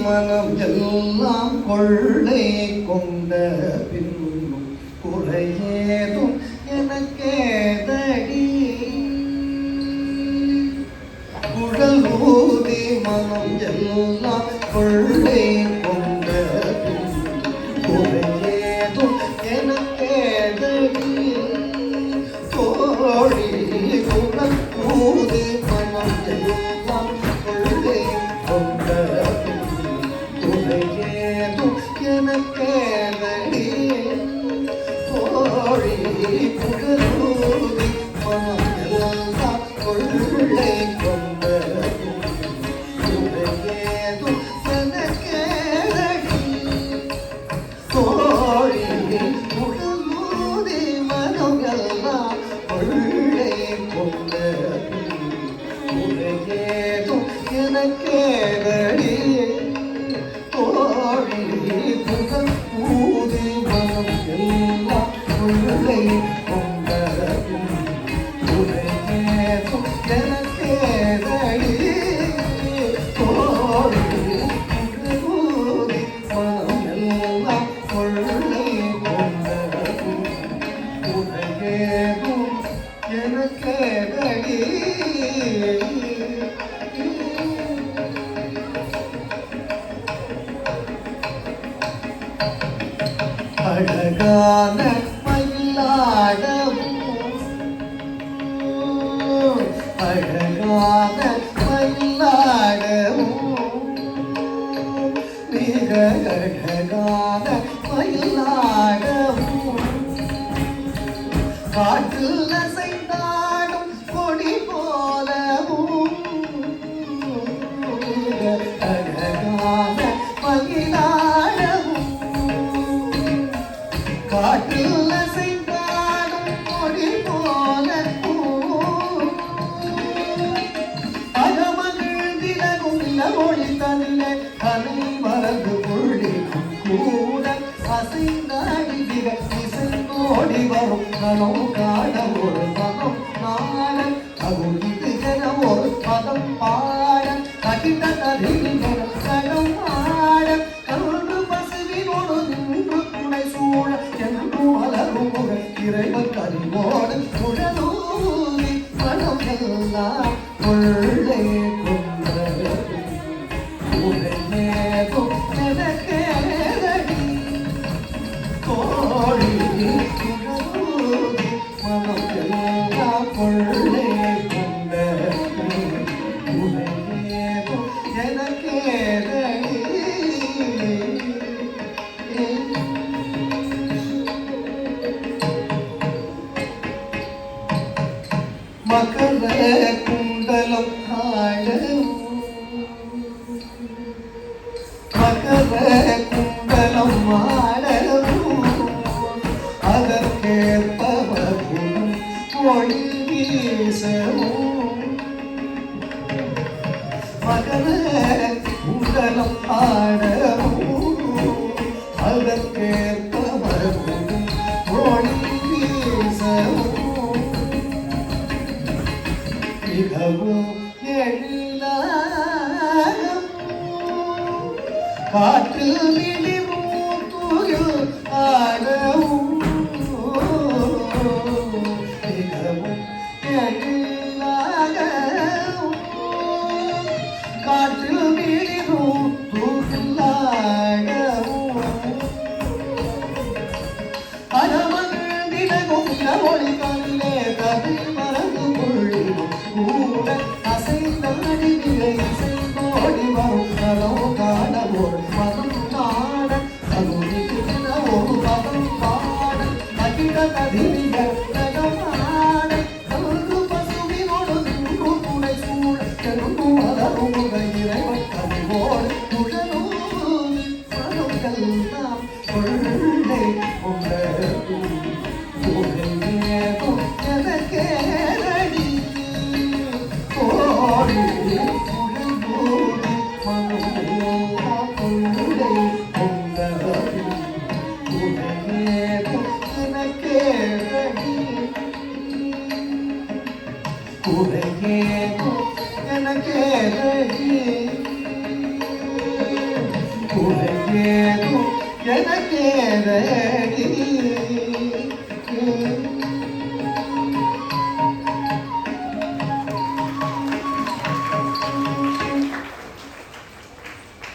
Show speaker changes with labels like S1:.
S1: மனம் எல்லாம் கொள்ளை கொண்ட பின்னும் குறையேதும் எனக்கேதடி குழல் ஊதி மனம் எல்லாம் கொள்ளை கொண்ட பின்னும் குறையேதும் எனக்கேதடி தோழி குழல் ஊதி மனம் எல்லாம் கொள்ளை கொண்ட குறையேதும் எனக்கேதடி தோழி குழல் ஊதி மனம் எல்லாம் கொள்ளை கொண்ட குறையேதும் எனக்கேதடி தோழி குழல் ஊதி மனம் எல்லாம் கொள்ளை கொண்ட குறையேதும் எனக்கேதடி தோழி குழல் ஊதி மனம் எல்லாம் கொள்ளை கொண்ட குறையேதும் எனக்கேதடி தோழி குழல் ஊதி மனம் எல்லாம் கொள்ளை கொண்ட குறையேதும் எனக்கேதடி அழகான மயிலாடவும் அழகான மயிலாடவும் மிக அழகான மயிலாடவும் காற்றில் அசைந்தாடும் கொடி போலவும் மிக அழகான மயிலாடவும் காற்றில் அசைந்தாடும் கொடி போலவும் அகமகிழ்ந்திலகும் ஒளி தன்னை தனி மறந்து கொள்ளி கூட அசைந்தாடி இசைந்தோடி வரும் மனம் காண ஒரு மனம் நாட அகுதிகர ஒரு பதம் பாட கட்டிட கதிரிகர கடம் பாட கருண்டு பசுவினோடு நின்று துணை சூழ என்று மலரும் ஒரு இறைவன் கரிவோடு குழலூரி மனம் எல்லாம் கொள்ளை கொண்ட குறையேதும் எனக்கேதடி தோழி குழலூரி மனம் எல்லாம் கொள்ளை கொண்ட குறையேதும் எனக்கேதடி மகர குண்டலம் ஆடவும் மகர குண்டலம் ஆடவும் அதற்கேற்பவரும் ஒளி வீசவும் மகர குண்டலம் ஆடவும் அதற்கேற்பவரும் ஒளி வீசவும் மிகவும் எழிலாகவும் காற்றில் விழிவும் துயில் ஆடவும் மிகவும் எழிலாகவும் காற்றில் விழிவும் துயில் ஆடவும் அகமகிழ்ந்திலகும் ஒளி தன்னை தனி மறந்து கொள்ளிடும் கூட அசைந்தாடி இசைந்தோடி வரும் கனவு காண ஒரு மனம் நாட குறையேதும் எனக்கேதடி